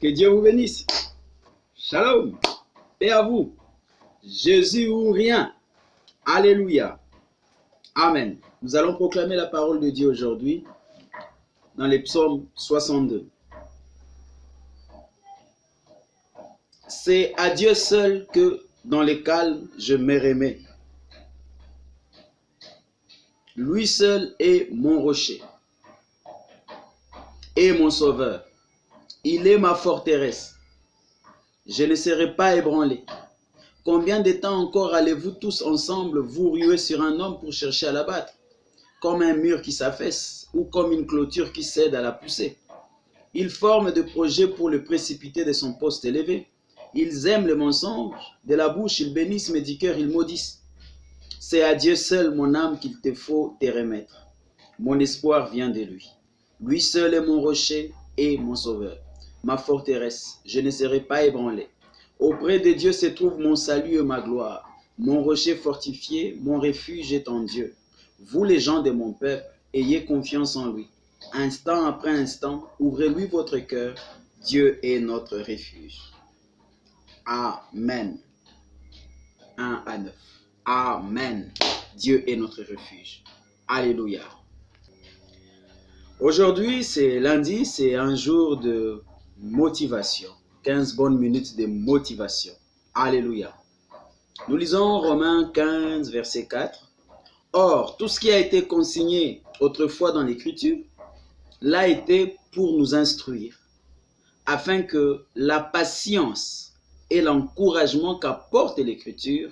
Que Dieu vous bénisse. Shalom. Paix à vous. Jésus ou rien. Alléluia. Amen. Nous allons proclamer la parole de Dieu aujourd'hui dans les psaumes 62. C'est à Dieu seul que dans les calmes je me remets. Lui seul est mon rocher et mon sauveur. Il est ma forteresse. Je ne serai pas ébranlé. Combien de temps encore allez-vous tous ensemble vous ruer sur un homme pour chercher à l'abattre, comme un mur qui s'affaisse ou comme une clôture qui cède à la poussée? Ils forment des projets pour le précipiter de son poste élevé. Ils aiment le mensonge. De la bouche, ils bénissent, mais du cœur, ils maudissent. C'est à Dieu seul, mon âme, qu'il te faut te remettre. Mon espoir vient de lui. Lui seul est mon rocher et mon sauveur. Ma forteresse, je ne serai pas ébranlé. Auprès de Dieu se trouve mon salut et ma gloire. Mon rocher fortifié, mon refuge est en Dieu. Vous les gens de mon peuple, ayez confiance en lui. Instant après instant, ouvrez-lui votre cœur. Dieu est notre refuge. Amen. 1 à 9. Amen. Dieu est notre refuge. Alléluia. Aujourd'hui, c'est lundi, c'est un jour de motivation. 15 bonnes minutes de motivation. Alléluia. Nous lisons Romains 15, verset 4. Or, tout ce qui a été consigné autrefois dans l'Écriture l'a été pour nous instruire, afin que la patience et l'encouragement qu'apporte l'Écriture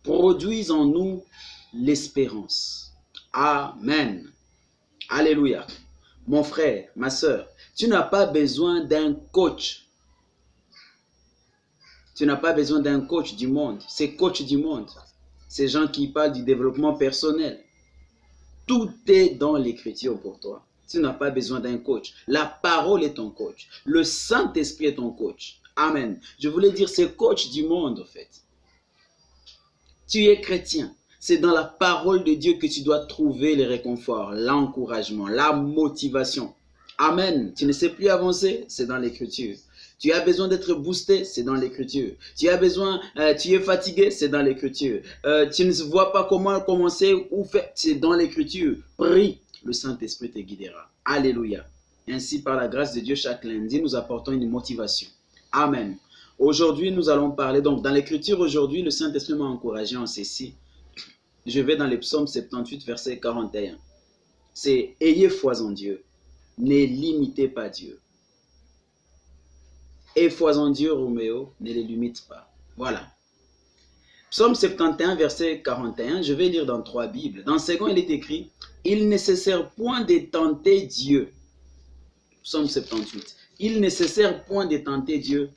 produisent en nous l'espérance. Amen. Alléluia. Mon frère, ma soeur, tu n'as pas besoin d'un coach. Tu n'as pas besoin d'un coach du monde. Ces coachs du monde, ces gens qui parlent du développement personnel. Tout est dans l'Écriture pour toi. Tu n'as pas besoin d'un coach. La parole est ton coach. Le Saint-Esprit est ton coach. Amen. Je voulais dire ces coachs du monde, en fait. Tu es chrétien. C'est dans la parole de Dieu que tu dois trouver le réconfort, l'encouragement, la motivation. Amen. Tu ne sais plus avancer, c'est dans l'Écriture. Tu as besoin d'être boosté, c'est dans l'Écriture. Tu es fatigué, c'est dans l'Écriture. Tu ne vois pas comment commencer ou faire, c'est dans l'Écriture. Prie, le Saint-Esprit te guidera. Alléluia. Ainsi, par la grâce de Dieu, chaque lundi, nous apportons une motivation. Amen. Aujourd'hui, nous allons parler, donc dans l'Écriture, aujourd'hui, le Saint-Esprit m'a encouragé en ceci. Je vais dans les psaumes 78, verset 41. C'est « Ayez foi en Dieu, ne limitez pas Dieu. Aie foi en Dieu, Roméo, ne les limite pas. » Voilà. Psaume 71, verset 41, je vais lire dans 3 Bibles. Dans le second, il est écrit « Il ne sert point de tenter Dieu. » Psaume 78. « Il ne sert point de tenter Dieu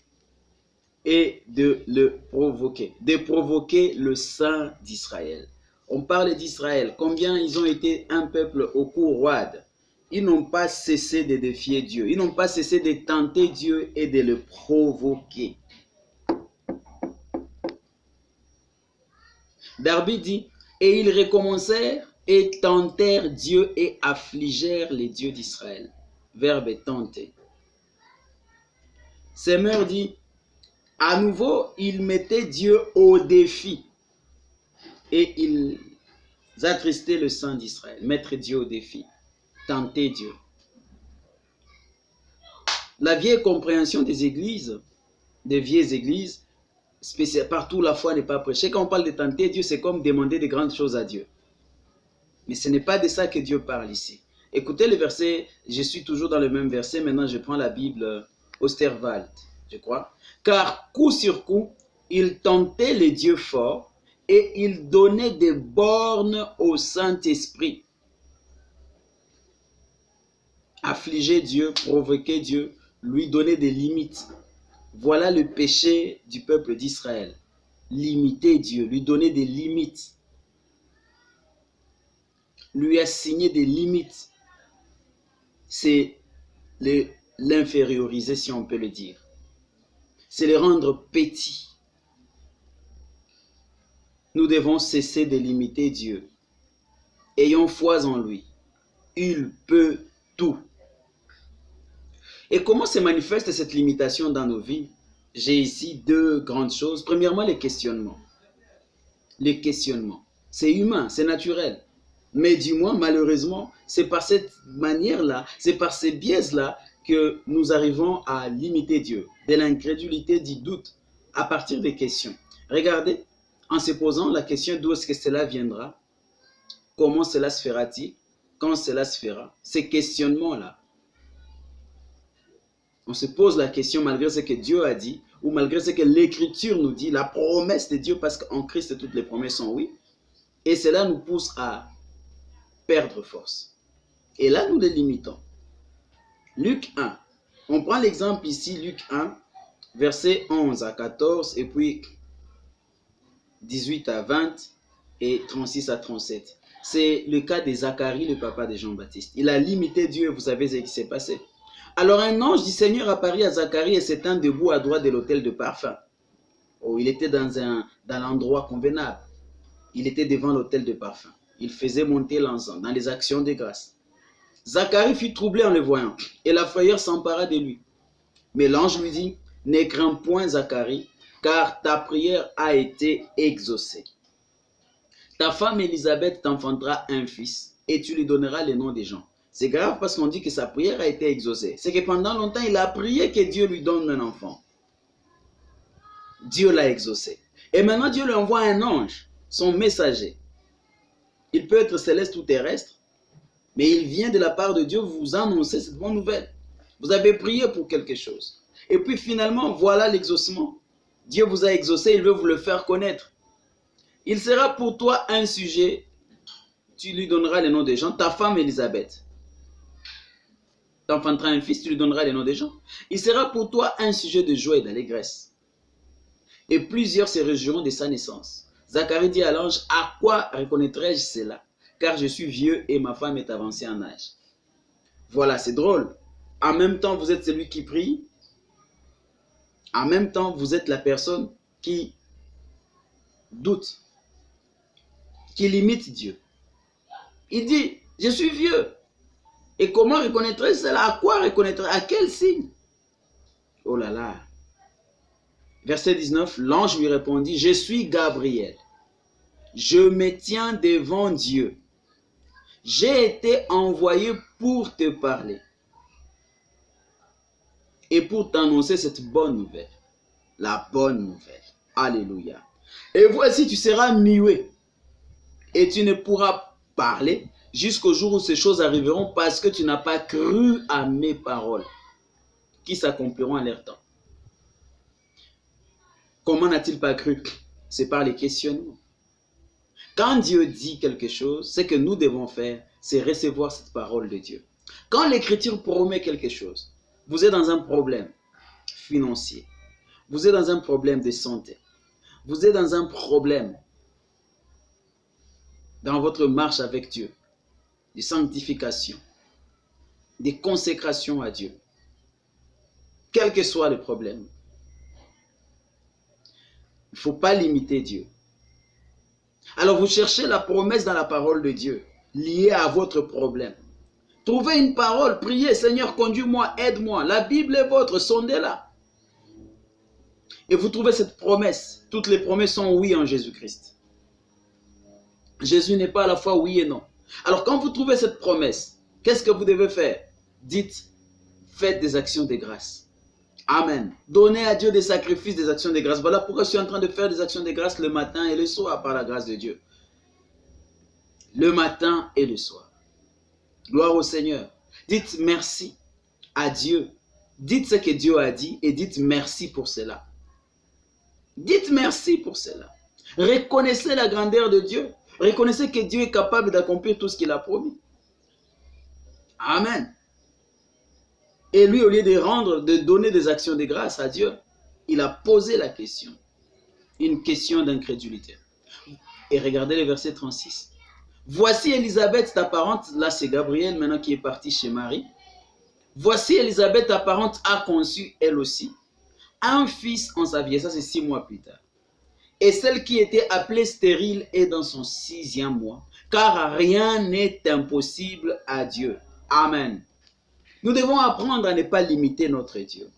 et de le provoquer. » De provoquer le Saint d'Israël. On parle d'Israël. Combien ils ont été un peuple au cou roide. Ils n'ont pas cessé de défier Dieu. Ils n'ont pas cessé de tenter Dieu et de le provoquer. David dit, et ils recommencèrent et tentèrent Dieu et affligèrent les dieux d'Israël. Verbe tenter. Semeur dit, à nouveau, ils mettaient Dieu au défi. Et ils attristaient le Saint d'Israël. Mettre Dieu au défi. Tenter Dieu. La vieille compréhension des églises, des vieilles églises, partout la foi n'est pas prêchée. Quand on parle de tenter Dieu, c'est comme demander de grandes choses à Dieu. Mais ce n'est pas de ça que Dieu parle ici. Écoutez le verset, je suis toujours dans le même verset, maintenant je prends la Bible Osterwald, je crois. Car coup sur coup, il tentait les dieux forts et il donnait des bornes au Saint-Esprit. Affliger Dieu, provoquer Dieu, lui donner des limites. Voilà le péché du peuple d'Israël. Limiter Dieu, lui donner des limites. Lui assigner des limites. C'est l'inférioriser, si on peut le dire. C'est le rendre petit. Nous devons cesser de limiter Dieu. Ayons foi en lui. Il peut tout. Et comment se manifeste cette limitation dans nos vies? J'ai ici deux grandes choses. Premièrement, les questionnements. Les questionnements. C'est humain, c'est naturel. Mais du moins, malheureusement, c'est par cette manière-là, c'est par ces biais-là que nous arrivons à limiter Dieu. De l'incrédulité, du doute, à partir des questions. Regardez, en se posant la question d'où est-ce que cela viendra, comment cela se fera-t-il, quand cela se fera, ces questionnements-là, on se pose la question malgré ce que Dieu a dit, ou malgré ce que l'Écriture nous dit, la promesse de Dieu, parce qu'en Christ, toutes les promesses sont oui, et cela nous pousse à perdre force. Et là, nous les limitons. Luc 1, on prend l'exemple ici, Luc 1, versets 11 à 14, et puis 18 à 20, et 36 à 37. C'est le cas de Zacharie, le papa de Jean-Baptiste. Il a limité Dieu, et vous savez ce qui s'est passé. Alors un ange du Seigneur apparut à Zacharie et s'étend debout à droite de l'autel de parfum. Oh, il était dans l'endroit convenable. Il était devant l'autel de parfum. Il faisait monter l'encens dans les actions de grâce. Zacharie fut troublé en le voyant et la frayeur s'empara de lui. Mais l'ange lui dit, « Ne crains point Zacharie, car ta prière a été exaucée. Ta femme Élisabeth t'enfantera un fils et tu lui donneras le nom de Jean. » C'est grave parce qu'on dit que sa prière a été exaucée. C'est que pendant longtemps, il a prié que Dieu lui donne un enfant. Dieu l'a exaucé. Et maintenant, Dieu lui envoie un ange, son messager. Il peut être céleste ou terrestre, mais il vient de la part de Dieu vous annoncer cette bonne nouvelle. Vous avez prié pour quelque chose. Et puis finalement, voilà l'exaucement. Dieu vous a exaucé, il veut vous le faire connaître. Il sera pour toi un sujet, tu lui donneras le nom de Jean, ta femme Élisabeth. T'enfanteras un fils, tu lui donneras le nom de Jean. Il sera pour toi un sujet de joie et d'allégresse. Et plusieurs se réjouiront de sa naissance. Zacharie dit à l'ange, à quoi reconnaîtrai-je cela? Car je suis vieux et ma femme est avancée en âge. Voilà, c'est drôle. En même temps, vous êtes celui qui prie. En même temps, vous êtes la personne qui doute, qui limite Dieu. Il dit, je suis vieux. Et comment reconnaîtrai-je cela? À quoi reconnaîtrai-je? À quel signe? Oh là là. Verset 19, l'ange lui répondit, je suis Gabriel. Je me tiens devant Dieu. J'ai été envoyé pour te parler et pour t'annoncer cette bonne nouvelle. La bonne nouvelle. Alléluia. Et voici, tu seras muet et tu ne pourras parler jusqu'au jour où ces choses arriveront parce que tu n'as pas cru à mes paroles qui s'accompliront à leur temps. Comment n'a-t-il pas cru? C'est par les questionnements. Quand Dieu dit quelque chose, ce que nous devons faire, c'est recevoir cette parole de Dieu. Quand l'Écriture promet quelque chose, vous êtes dans un problème financier, vous êtes dans un problème de santé, vous êtes dans un problème dans votre marche avec Dieu, de sanctification, de consécration à Dieu, quel que soit le problème. Il ne faut pas limiter Dieu. Alors vous cherchez la promesse dans la parole de Dieu, liée à votre problème. Trouvez une parole, priez, Seigneur, conduis-moi, aide-moi. La Bible est votre, sondez-la. Et vous trouvez cette promesse. Toutes les promesses sont oui en Jésus-Christ. Jésus n'est pas à la fois oui et non. Alors quand vous trouvez cette promesse, qu'est-ce que vous devez faire? Dites, faites des actions de grâce. Amen. Donnez à Dieu des sacrifices, des actions de grâce. Voilà pourquoi je suis en train de faire des actions de grâce le matin et le soir par la grâce de Dieu. Le matin et le soir. Gloire au Seigneur. Dites merci à Dieu. Dites ce que Dieu a dit et dites merci pour cela. Dites merci pour cela. Reconnaissez la grandeur de Dieu. Reconnaissez que Dieu est capable d'accomplir tout ce qu'il a promis. Amen. Et lui, au lieu de donner des actions de grâce à Dieu, il a posé la question. Une question d'incrédulité. Et regardez le verset 36. Voici Élisabeth, ta parente, là c'est Gabriel maintenant qui est parti chez Marie. Voici Élisabeth, ta parente, a conçu elle aussi un fils en sa vie. Et ça c'est 6 mois plus tard. Et celle qui était appelée stérile est dans son 6e mois. Car rien n'est impossible à Dieu. Amen. Nous devons apprendre à ne pas limiter notre Dieu.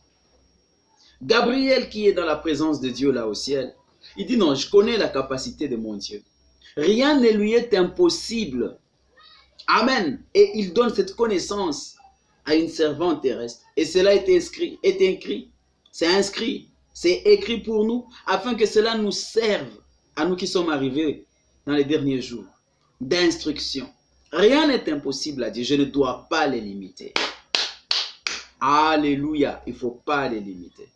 Gabriel qui est dans la présence de Dieu là au ciel, il dit non, je connais la capacité de mon Dieu. Rien ne lui est impossible. Amen. Et il donne cette connaissance à une servante terrestre. Et cela est écrit. C'est inscrit. C'est écrit pour nous afin que cela nous serve à nous qui sommes arrivés dans les derniers jours d'instruction. Rien n'est impossible à Dieu. Je ne dois pas les limiter. Alléluia. Il ne faut pas les limiter.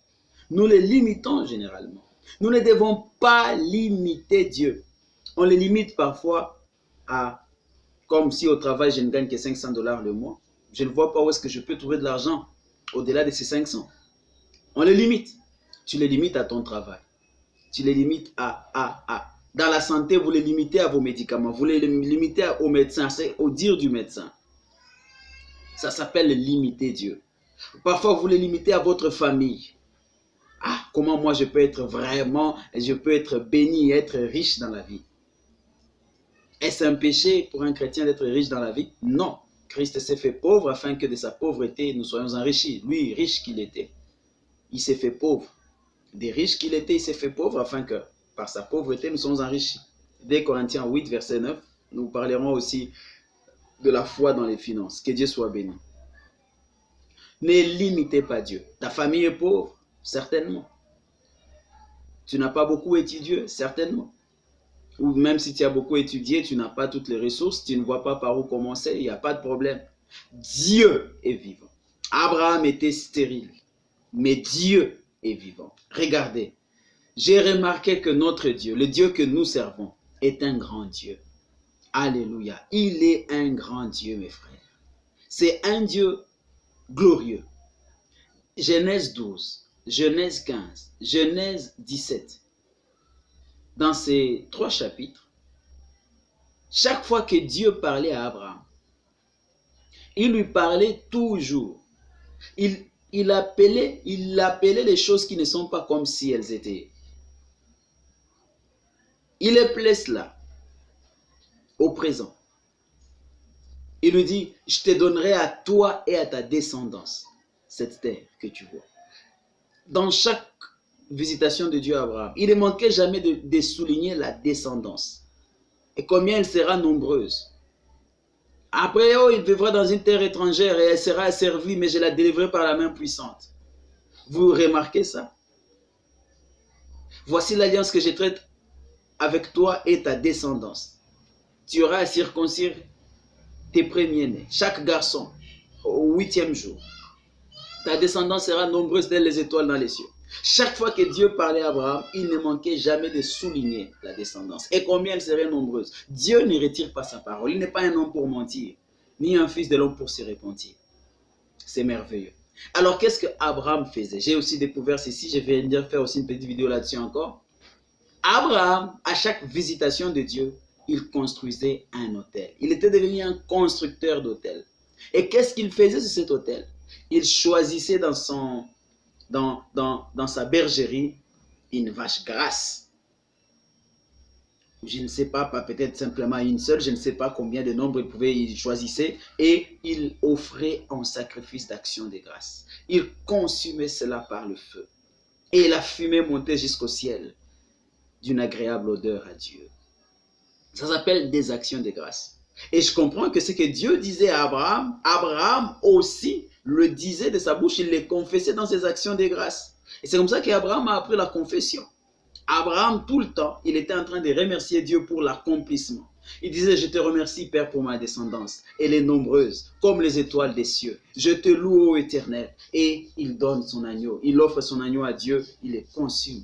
Nous les limitons généralement. Nous ne devons pas limiter Dieu. On les limite parfois à, comme si au travail je ne gagne que $500 le mois. Je ne vois pas où est-ce que je peux trouver de l'argent au-delà de ces 500. On les limite. Tu les limites à ton travail. Tu les limites à. Dans la santé, vous les limitez à vos médicaments. Vous les limitez au médecin. C'est au dire du médecin. Ça s'appelle limiter Dieu. Parfois, vous les limitez à votre famille. Ah, comment moi je peux être béni, être riche dans la vie? Est-ce un péché pour un chrétien d'être riche dans la vie? Non. Christ s'est fait pauvre afin que de sa pauvreté nous soyons enrichis. Lui, riche qu'il était, il s'est fait pauvre. Des riches qu'il était, il s'est fait pauvre afin que par sa pauvreté nous soyons enrichis. Dès Corinthiens 8, verset 9, nous parlerons aussi de la foi dans les finances. Que Dieu soit béni. Ne limitez pas Dieu. Ta famille est pauvre? Certainement. Tu n'as pas beaucoup étudié? Certainement. Ou même si tu as beaucoup étudié, tu n'as pas toutes les ressources, tu ne vois pas par où commencer, il n'y a pas de problème. Dieu est vivant. Abraham était stérile, mais Dieu est vivant. Regardez, j'ai remarqué que notre Dieu, le Dieu que nous servons, est un grand Dieu. Alléluia. Il est un grand Dieu, mes frères. C'est un Dieu glorieux. Genèse 12, Genèse 15, Genèse 17. Dans ces 3 chapitres, chaque fois que Dieu parlait à Abraham, il lui parlait toujours. Il appelait les choses qui ne sont pas comme si elles étaient. Il les place là, au présent. Il lui dit, je te donnerai à toi et à ta descendance cette terre que tu vois. Dans chaque visitation de Dieu à Abraham, il ne manquait jamais de souligner la descendance. Et combien elle sera nombreuse. Après, il vivra dans une terre étrangère et elle sera asservie, mais je la délivrerai par la main puissante. Vous remarquez ça? Voici l'alliance que je traite avec toi et ta descendance. Tu auras à circoncire tes premiers-nés, chaque garçon, au 8e jour. Ta descendance sera nombreuse telles les étoiles dans les cieux. Chaque fois que Dieu parlait à Abraham, il ne manquait jamais de souligner la descendance. Et combien elle serait nombreuse. Dieu ne retire pas sa parole. Il n'est pas un homme pour mentir, ni un fils de l'homme pour se repentir. C'est merveilleux. Alors, qu'est-ce que Abraham faisait? J'ai aussi découvert ceci. Je vais faire aussi une petite vidéo là-dessus encore. Abraham, à chaque visitation de Dieu, il construisait un autel. Il était devenu un constructeur d'autel. Et qu'est-ce qu'il faisait sur cet autel? Il choisissait dans sa bergerie une vache grasse. Je ne sais pas, peut-être simplement une seule, je ne sais pas combien de nombres il choisissait, et il offrait en sacrifice d'action de grâce. Il consumait cela par le feu. Et la fumée montait jusqu'au ciel d'une agréable odeur à Dieu. Ça s'appelle des actions de grâce. Et je comprends que ce que Dieu disait à Abraham, Abraham aussi le disait de sa bouche, il les confessait dans ses actions de grâce. Et c'est comme ça qu'Abraham a appris la confession. Abraham, tout le temps, il était en train de remercier Dieu pour l'accomplissement. Il disait, je te remercie, Père, pour ma descendance. Elle est nombreuse, comme les étoiles des cieux. Je te loue, ô Éternel. Et il donne son agneau. Il offre son agneau à Dieu. Il les consume.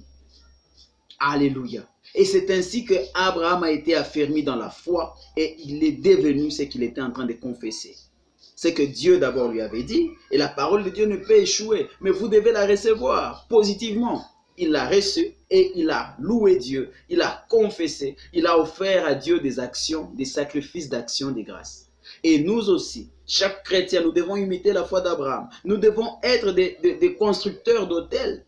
Alléluia. Et c'est ainsi que Abraham a été affermi dans la foi et il est devenu ce qu'il était en train de confesser. C'est que Dieu d'abord lui avait dit, et la parole de Dieu ne peut échouer, mais vous devez la recevoir positivement. Il l'a reçu et il a loué Dieu, il a confessé, il a offert à Dieu des actions, des sacrifices d'action de grâce. Et nous aussi, chaque chrétien, nous devons imiter la foi d'Abraham. Nous devons être des constructeurs d'autels.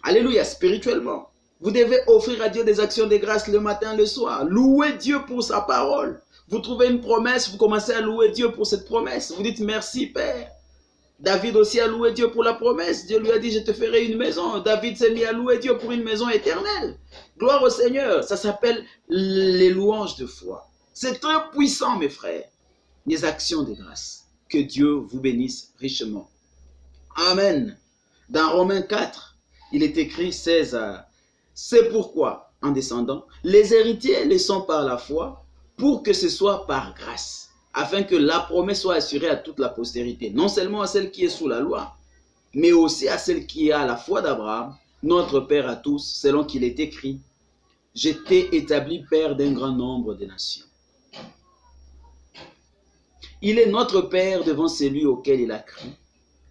Alléluia, spirituellement. Vous devez offrir à Dieu des actions de grâce le matin, le soir. Louez Dieu pour sa parole. Vous trouvez une promesse, vous commencez à louer Dieu pour cette promesse. Vous dites merci Père. David aussi a loué Dieu pour la promesse. Dieu lui a dit, je te ferai une maison. David s'est mis à louer Dieu pour une maison éternelle. Gloire au Seigneur. Ça s'appelle les louanges de foi. C'est très puissant, mes frères. Les actions de grâce. Que Dieu vous bénisse richement. Amen. Dans Romains 4, il est écrit 16 à... C'est pourquoi, en descendant, les héritiers les sont par la foi, pour que ce soit par grâce, afin que la promesse soit assurée à toute la postérité, non seulement à celle qui est sous la loi, mais aussi à celle qui a la foi d'Abraham, notre Père à tous, selon qu'il est écrit, « Je t'ai établi Père d'un grand nombre de nations. » Il est notre Père devant celui auquel il a cru,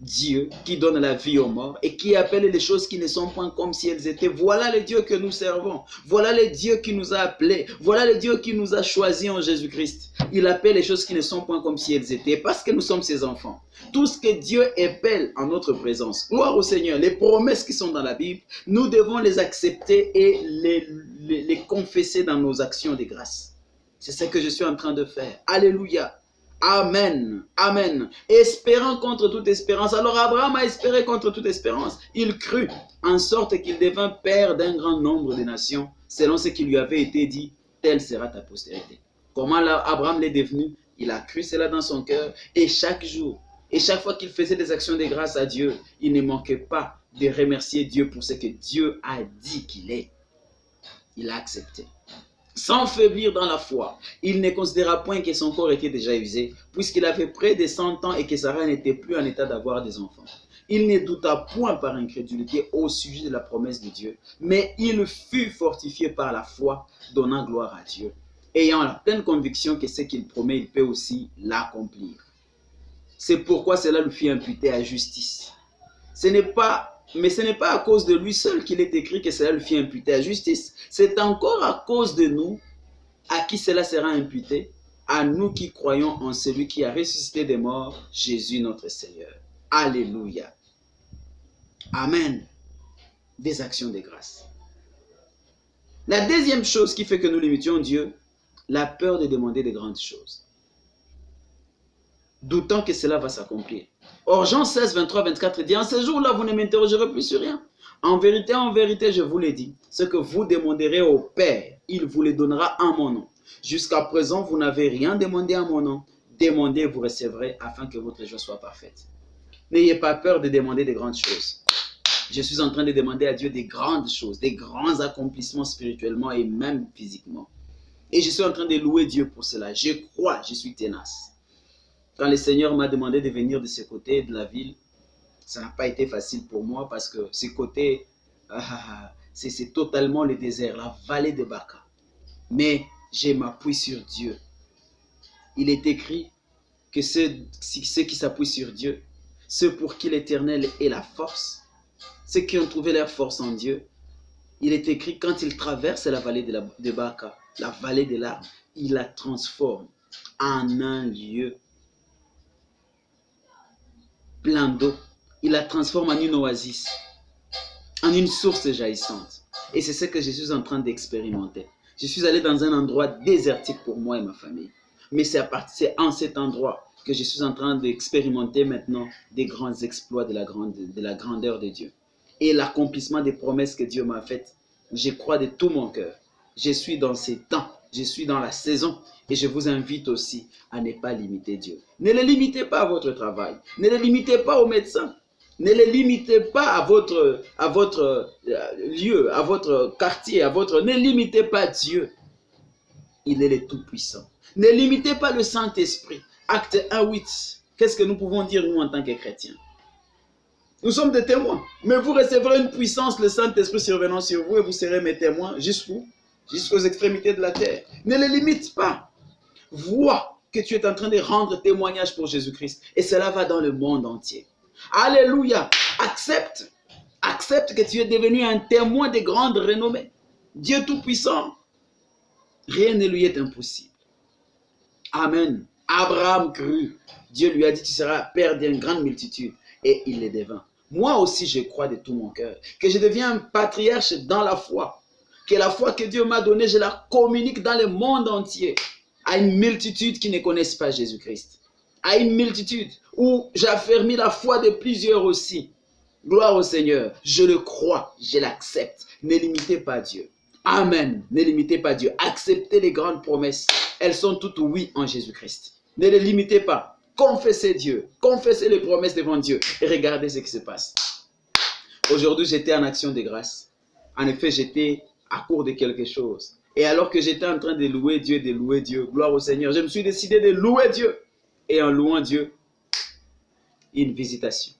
Dieu qui donne la vie aux morts et qui appelle les choses qui ne sont point comme si elles étaient. Voilà le Dieu que nous servons. Voilà le Dieu qui nous a appelés. Voilà le Dieu qui nous a choisis en Jésus-Christ. Il appelle les choses qui ne sont point comme si elles étaient parce que nous sommes ses enfants. Tout ce que Dieu appelle en notre présence. Gloire au Seigneur. Les promesses qui sont dans la Bible, nous devons les accepter et les confesser dans nos actions de grâce. C'est ce que je suis en train de faire. Alléluia. Amen, amen. Espérant contre toute espérance. Alors Abraham a espéré contre toute espérance. Il crut en sorte qu'il devint père d'un grand nombre de nations, selon ce qui lui avait été dit, telle sera ta postérité. Comment Abraham l'est devenu? Il a cru cela dans son cœur et chaque jour, et chaque fois qu'il faisait des actions de grâce à Dieu, il ne manquait pas de remercier Dieu pour ce que Dieu a dit qu'il est. Il a accepté. Sans faiblir dans la foi, il ne considéra point que son corps était déjà usé, puisqu'il avait près de 100 ans et que Sarah n'était plus en état d'avoir des enfants. Il ne douta point par incrédulité au sujet de la promesse de Dieu, mais il fut fortifié par la foi, donnant gloire à Dieu, ayant la pleine conviction que ce qu'il promet, il peut aussi l'accomplir. C'est pourquoi cela lui fut imputé à justice. Mais ce n'est pas à cause de lui seul qu'il est écrit que cela lui fut imputé à justice. C'est encore à cause de nous à qui cela sera imputé, à nous qui croyons en celui qui a ressuscité des morts, Jésus notre Seigneur. Alléluia. Amen. Des actions de grâce. La deuxième chose qui fait que nous limitions Dieu, la peur de demander de grandes choses, doutant que cela va s'accomplir. Or, Jean 16, 23, 24 dit, en ce jour-là, vous ne m'interrogerez plus sur rien. En vérité, je vous l'ai dit, ce que vous demanderez au Père, il vous le donnera en mon nom. Jusqu'à présent, vous n'avez rien demandé en mon nom. Demandez et vous recevrez afin que votre joie soit parfaite. N'ayez pas peur de demander de grandes choses. Je suis en train de demander à Dieu des grandes choses, des grands accomplissements spirituellement et même physiquement. Et je suis en train de louer Dieu pour cela. Je crois, je suis tenace. Quand le Seigneur m'a demandé de venir de ce côté de la ville, ça n'a pas été facile pour moi parce que ce côté, c'est totalement le désert, la vallée de Baka. Mais je m'appuie sur Dieu. Il est écrit que ceux qui s'appuient sur Dieu, ceux pour qui l'Éternel est la force, ceux qui ont trouvé leur force en Dieu, il est écrit quand ils traversent la vallée de Baka, la vallée des larmes, il la transforme en un lieu plein d'eau. Il la transforme en une oasis, en une source jaillissante. Et c'est ce que je suis en train d'expérimenter. Je suis allé dans un endroit désertique pour moi et ma famille. Mais c'est en cet endroit que je suis en train d'expérimenter maintenant des grands exploits de la grandeur de Dieu. Et l'accomplissement des promesses que Dieu m'a faites. Je crois de tout mon cœur. Je suis dans ces temps. Je suis dans la saison et je vous invite aussi à ne pas limiter Dieu. Ne le limitez pas à votre travail. Ne le limitez pas aux médecins. Ne le limitez pas à votre lieu, à votre quartier, Ne limitez pas Dieu. Il est le Tout-Puissant. Ne limitez pas le Saint-Esprit. Acte 1:8. Qu'est-ce que nous pouvons dire nous en tant que chrétiens? Nous sommes des témoins. Mais vous recevrez une puissance, le Saint-Esprit survenant sur vous et vous serez mes témoins jusqu'où? Jusqu'aux extrémités de la terre. Ne les limite pas. Vois que tu es en train de rendre témoignage pour Jésus-Christ. Et cela va dans le monde entier. Alléluia. Accepte que tu es devenu un témoin de grande renommée. Dieu Tout-Puissant. Rien ne lui est impossible. Amen. Abraham crut. Dieu lui a dit, tu seras père d'une grande multitude. Et il le devint. Moi aussi, je crois de tout mon cœur que je deviens un patriarche dans la foi. Que la foi que Dieu m'a donnée, je la communique dans le monde entier à une multitude qui ne connaissent pas Jésus-Christ. à une multitude, où j'affermis la foi de plusieurs aussi. Gloire au Seigneur. Je le crois, je l'accepte. Ne limitez pas Dieu. Amen. Ne limitez pas Dieu. Acceptez les grandes promesses. Elles sont toutes oui en Jésus-Christ. Ne les limitez pas. Confessez Dieu. Confessez les promesses devant Dieu. Et regardez ce qui se passe. Aujourd'hui, j'étais en action de grâce. En effet, j'étais à court de quelque chose. Et alors que j'étais en train de louer Dieu, gloire au Seigneur, je me suis décidé de louer Dieu. Et en louant Dieu, une visitation.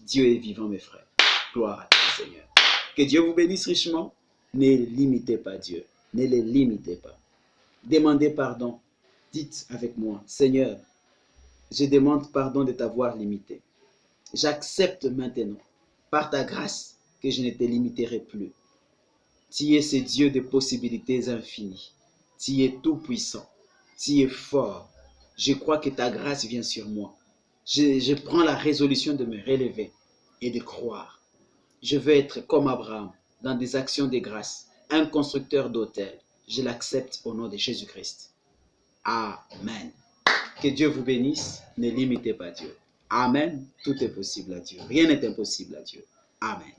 Dieu est vivant, mes frères. Gloire à toi, Seigneur. Que Dieu vous bénisse richement. Ne limitez pas Dieu. Ne les limitez pas. Demandez pardon. Dites avec moi, Seigneur, je demande pardon de t'avoir limité. J'accepte maintenant, par ta grâce, que je ne te limiterai plus. Tu es ce Dieu de possibilités infinies. Tu es tout puissant. Tu es fort. Je crois que ta grâce vient sur moi. Je prends la résolution de me relever et de croire. Je veux être comme Abraham, dans des actions de grâce, un constructeur d'autel. Je l'accepte au nom de Jésus-Christ. Amen. Que Dieu vous bénisse. Ne limitez pas Dieu. Amen. Tout est possible à Dieu. Rien n'est impossible à Dieu. Amen.